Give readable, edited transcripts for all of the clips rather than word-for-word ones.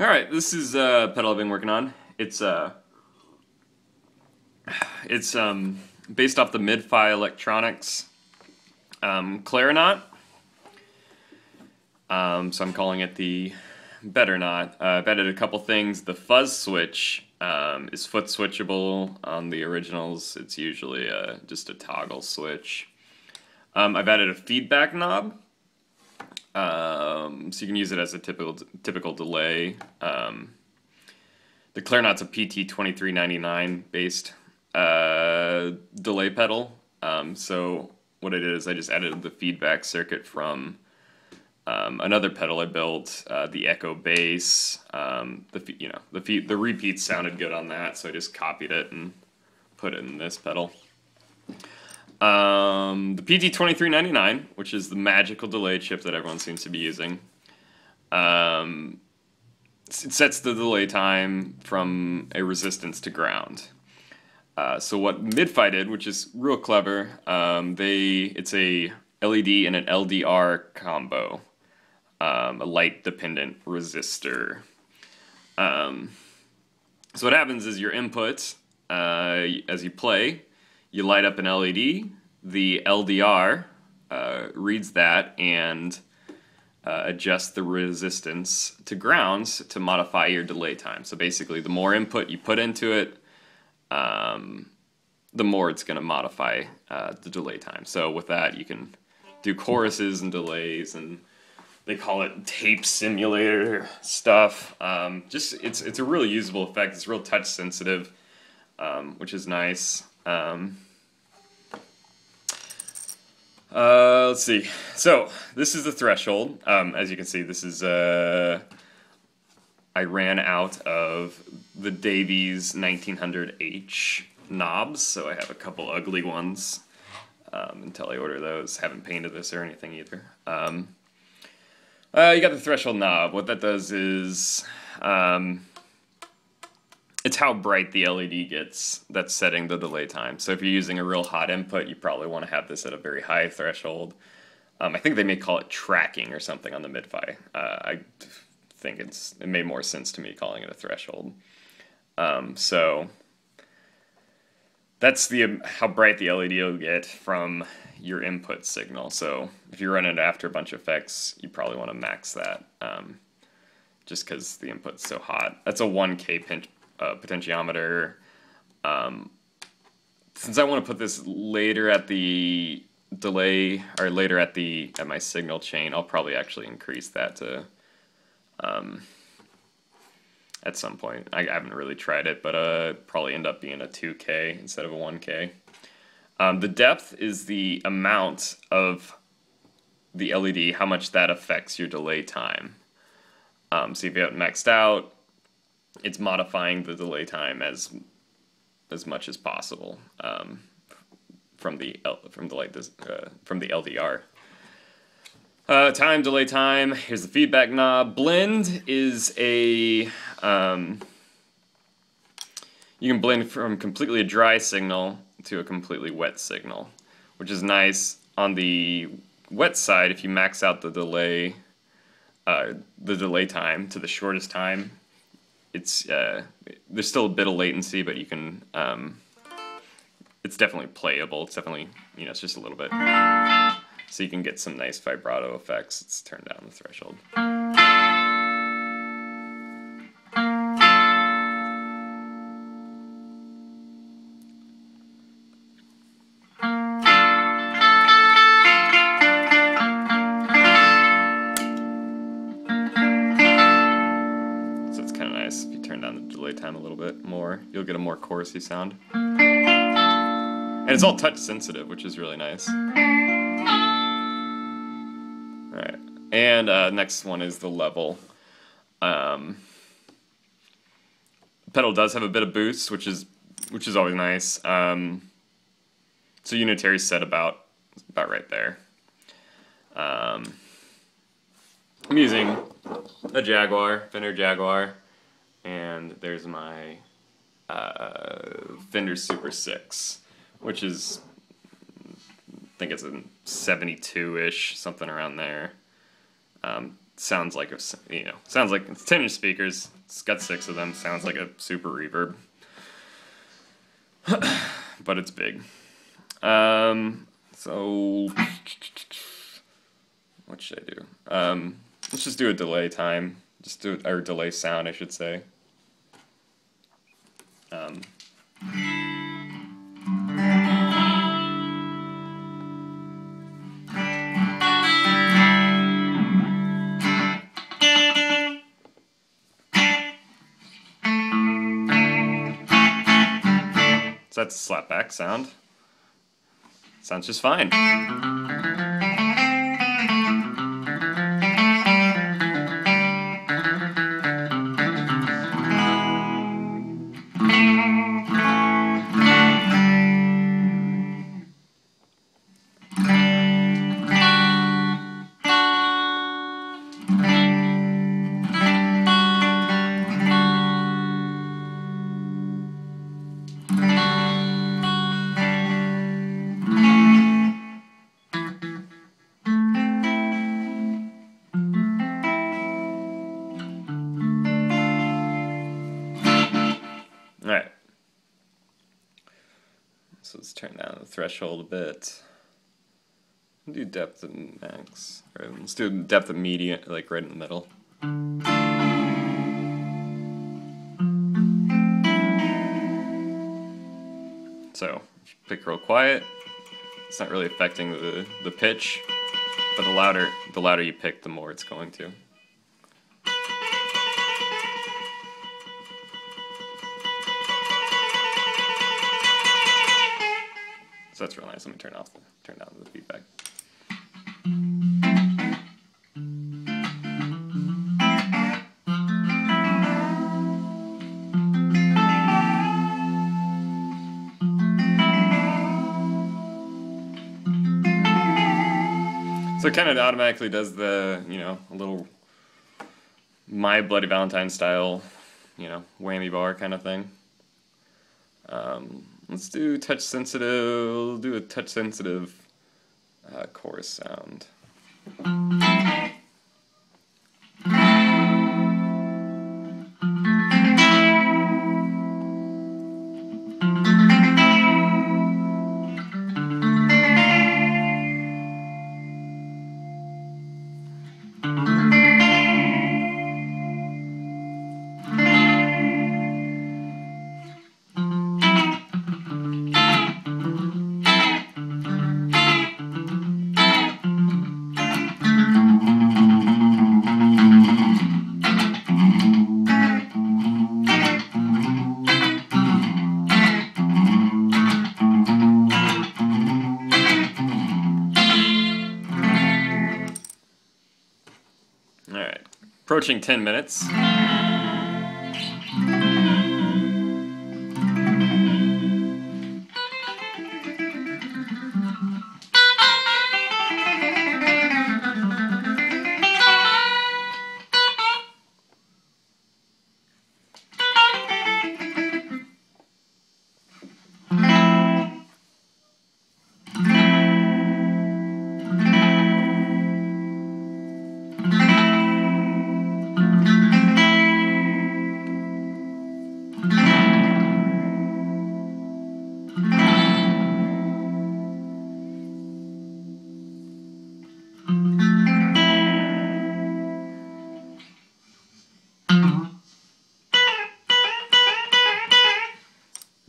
Alright, this is a pedal I've been working on. It's based off the Mid-Fi Electronics Clari. So I'm calling it the better knot. I've added a couple things. The fuzz switch is foot switchable. On the originals, it's usually just a toggle switch. I've added a feedback knob, so you can use it as a typical delay. The Clari knot's a PT2399 based delay pedal. So what I did is I just added the feedback circuit from another pedal I built, the Echo Bass. The repeats sounded good on that, so I just copied it and put it in this pedal. The PT2399, which is the magical delay chip that everyone seems to be using, it sets the delay time from a resistance to ground. So what Mid-Fi did, which is real clever, it's a LED and an LDR combo, a light-dependent resistor. So what happens is your input, as you play, you light up an LED, the LDR reads that and adjusts the resistance to grounds to modify your delay time. So basically, the more input you put into it, the more it's going to modify the delay time. So with that, you can do choruses and delays, and they call it tape simulator stuff. It's a really usable effect. It's real touch sensitive, which is nice. Let's see. So this is the threshold. As you can see, this is I ran out of the Davies 1900H knobs, so I have a couple ugly ones until I order those. Haven't painted this or anything either. You got the threshold knob. What that does is it's how bright the LED gets that's setting the delay time. So if you're using a real hot input, you probably want to have this at a very high threshold. I think they may call it tracking or something on the Mid-Fi. I think it made more sense to me calling it a threshold. So that's how bright the LED will get from your input signal. So if you're running after a bunch of effects, you probably want to max that, just because the input's so hot. That's a 1K potentiometer. Since I want to put this later at the delay, or later at my signal chain, I'll probably actually increase that to at some point. I haven't really tried it, but probably end up being a 2K instead of a 1K. The depth is the amount of the LED, how much that affects your delay time. So if you have it maxed out, it's modifying the delay time as much as possible from the LDR. Delay time. Here's the feedback knob. Blend is you can blend from completely a dry signal to a completely wet signal, which is nice. On the wet side, if you max out the delay time to the shortest time, there's still a bit of latency, but you can it's definitely playable. It's definitely, it's just a little bit. So you can get some nice vibrato effects. Let's turn down the threshold. So it's kind of nice. If you turn down the delay time a little bit more, you'll get a more chorusy sound. And it's all touch sensitive, which is really nice. Alright, and next one is the level. The pedal does have a bit of boost, which is always nice. So unitary's set about right there. I'm using a Jaguar, Fender Jaguar, and there's my Fender Super 6, which is, I think it's a 72-ish, something around there. sounds like sounds like it's 10-inch speakers. It's got 6 of them. Sounds like a super reverb, but it's big. So what should I do? Let's just do a delay time. Just do or delay sound, I should say. So that's a slapback sound. Sounds just fine. Alright, so let's turn down the threshold a bit. Do depth and max. Right, let's do depth and medium, like right in the middle. So, pick real quiet. It's not really affecting the pitch, but the louder you pick, the more it's going to. So that's real nice. Let me turn down the feedback. So it kind of automatically does the, a little My Bloody Valentine style, whammy bar kind of thing. Let's do touch sensitive. We'll do a touch sensitive chorus sound. Alright, approaching 10 minutes.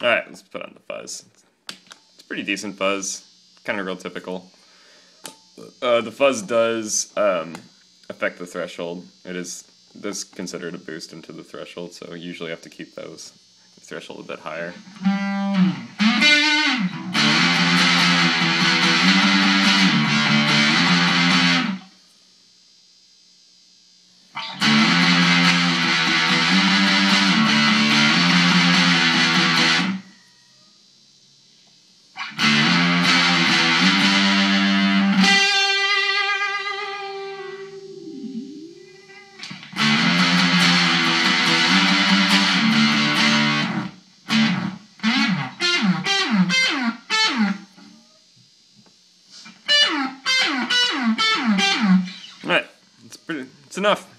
Alright, let's put on the fuzz. It's pretty decent fuzz, kind of real typical. The fuzz does affect the threshold. It does consider it a boost into the threshold, so you usually have to keep the threshold a bit higher. It's enough.